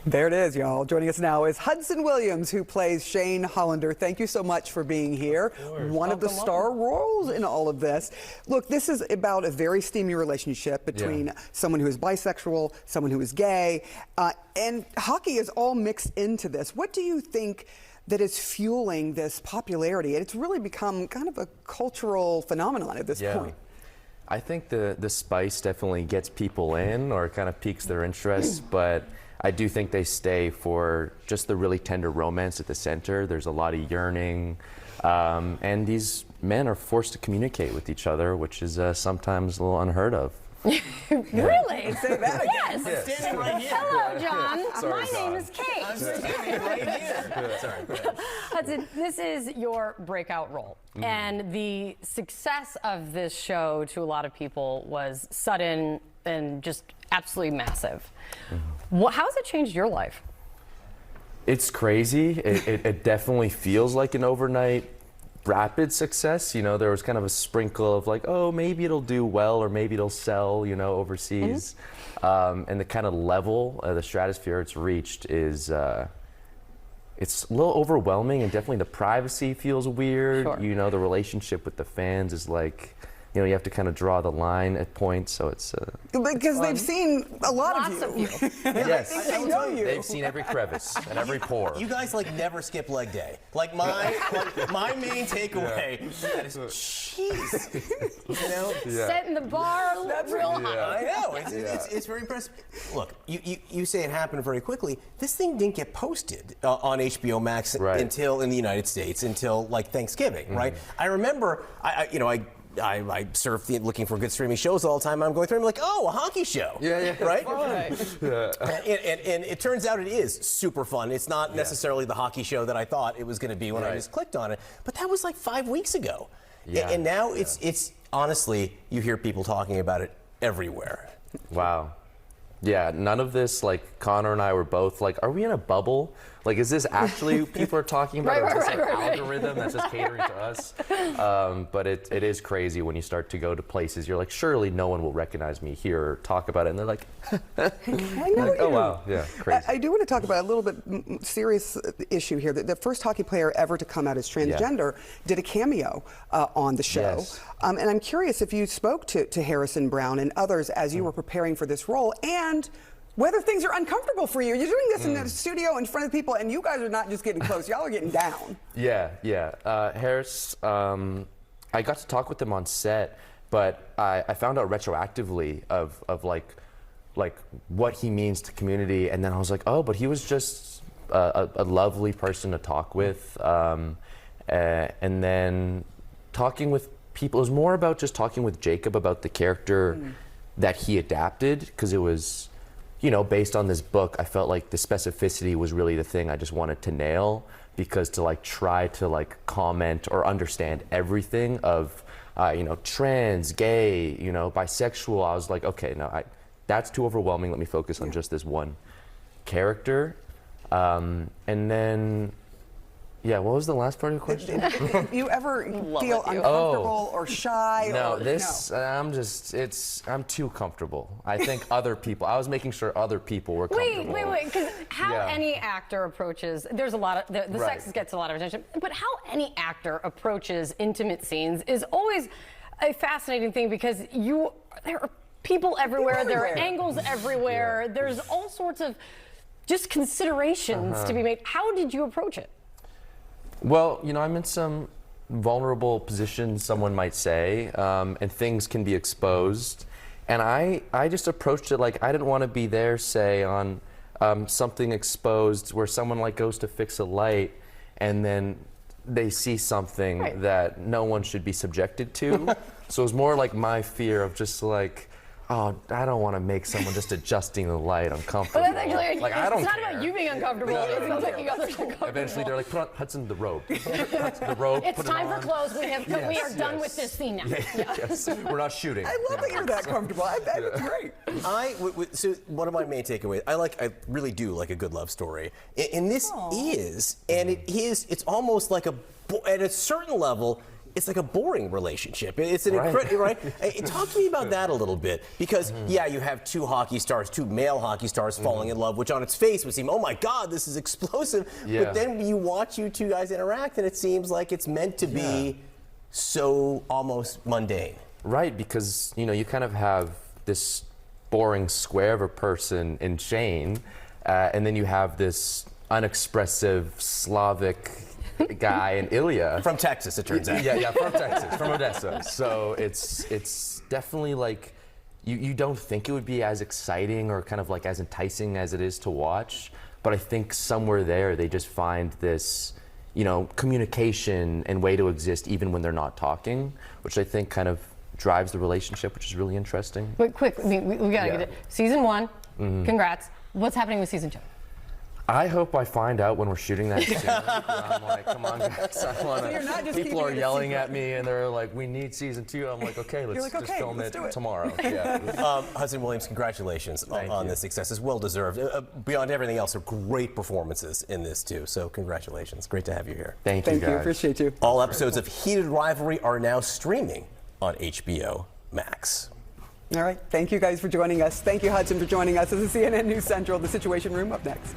There it is, y'all. Joining us now is Hudson Williams, who plays Shane Hollander. Thank you so much for being here. One of the star roles in all of this. Look, this is about a very steamy relationship between someone who is bisexual, someone who is gay, and hockey is all mixed into this. What do you think that is fueling this popularity? It's really become kind of a cultural phenomenon at this point. I think the spice definitely gets people in, or kind of piques their interest, but I do think they stay for just the really tender romance at the center. There's a lot of yearning, and these men are forced to communicate with each other, which is sometimes a little unheard of. Really? Say that yes. again. I'm standing right here. Hello, John. Sorry, My name is Kate. I'm standing right here. Sorry. Hudson, this is your breakout role, and the success of this show to a lot of people was sudden and just absolutely massive. How has it changed your life? It's crazy. It definitely feels like an overnight rapid success. You know, there was kind of a sprinkle of like, oh, maybe it'll do well, or maybe it'll sell, you know, overseas. And the kind of level, the stratosphere it's reached is, it's a little overwhelming, and definitely the privacy feels weird. Sure. You know, the relationship with the fans is like, you know, you have to kind of draw the line at points, so it's because they've seen a lot Lots of you. yes, They know you. they've seen every crevice and every pore. You guys like never skip leg day. Like my main takeaway is jeez. You know? Setting the bar real high. I know. It's very impressive. Look, you say it happened very quickly. This thing didn't get posted on HBO Max until in the United States until like Thanksgiving, right? I remember I surf looking for good streaming shows all the time. I'm going through, I'm like, oh, a hockey show. Right? And it turns out it is super fun. It's not necessarily the hockey show that I thought it was going to be when I just clicked on it. But that was like 5 weeks ago. And now it's honestly, you hear people talking about it everywhere. Wow. Yeah, none of this, like, Connor and I were both like, are we in a bubble? Like, is this actually people are talking about, or is this an algorithm that's just catering to us? But it is crazy when you start to go to places, you're like, surely no one will recognize me here or talk about it, and they're like, I know like, oh wow, yeah, crazy. I do want to talk about a little bit serious issue here. The first hockey player ever to come out as transgender did a cameo on the show. Yes. And I'm curious if you spoke to Harrison Brown and others as you were preparing for this role, and whether things are uncomfortable for you. You're doing this in the studio in front of people, and you guys are not just getting close, y'all are getting down. Harris, I got to talk with him on set, but I found out retroactively of like what he means to community, and then I was like, oh, but he was just a lovely person to talk with, and then talking with people, it was more about just talking with Jacob about the character that he adapted, because it was, you know, based on this book. I felt like the specificity was really the thing I just wanted to nail, because to like try to like comment or understand everything of, you know, trans, gay, you know, bisexual, I was like, okay, no, that's too overwhelming. Let me focus on just this one character. And then, what was the last part of the question? If you ever feel uncomfortable or shy? No, no. I'm too comfortable. I think other people, I was making sure other people were comfortable. Wait, because how any actor approaches, there's a lot of, the sex gets a lot of attention, but how any actor approaches intimate scenes is always a fascinating thing, because there are people everywhere, there are angles everywhere, there's all sorts of just considerations to be made. How did you approach it? Well, you know, I'm in some vulnerable position, someone might say, and things can be exposed. And I just approached it like I didn't want to be there, say, on something exposed where someone like goes to fix a light and then they see something that no one should be subjected to. So it was more like my fear of just like, oh, I don't want to make someone just adjusting the light uncomfortable. But that's actually, like, it's I don't not care. about you being uncomfortable, it's about making others uncomfortable. Eventually they're like, put on Hudson the robe. Hudson, the robe, It's put time it for clothes. We are done with this scene now. Yes, we're not shooting. I love that you're that comfortable. That's great. So one of my main takeaways, I really do like a good love story. And this it's almost like at a certain level, it's like a boring relationship. It's an incredible, right? Talk to me about that a little bit, because yeah, you have two male hockey stars falling in love, which on its face would seem, oh my God, this is explosive. Yeah. But then you watch you two guys interact, and it seems like it's meant to be so almost mundane. Right, because you kind of have this boring square of a person in Shane, and then you have this unexpressive Slavic guy in Ilya. From Texas, it turns out. Yeah, from Texas, from Odessa. So it's definitely like, you don't think it would be as exciting or kind of like as enticing as it is to watch, but I think somewhere there they just find this, communication and way to exist even when they're not talking, which I think kind of drives the relationship, which is really interesting. But quick, we gotta get it. Season 1, congrats. What's happening with season 2? I hope I find out when we're shooting that soon. I'm like, come on, guys. I wanna, you're not just people keeping are it a yelling at me, and they're like, we need season 2. I'm like, okay, let's just film it tomorrow. Yeah. Hudson Williams, congratulations on this success. It's well deserved. Beyond everything else, are great performances in this too. So congratulations. Great to have you here. Thank you, guys. Appreciate you. All episodes of Heated Rivalry are now streaming on HBO Max. All right. Thank you guys for joining us. Thank you, Hudson, for joining us. This is CNN News Central, The Situation Room, up next.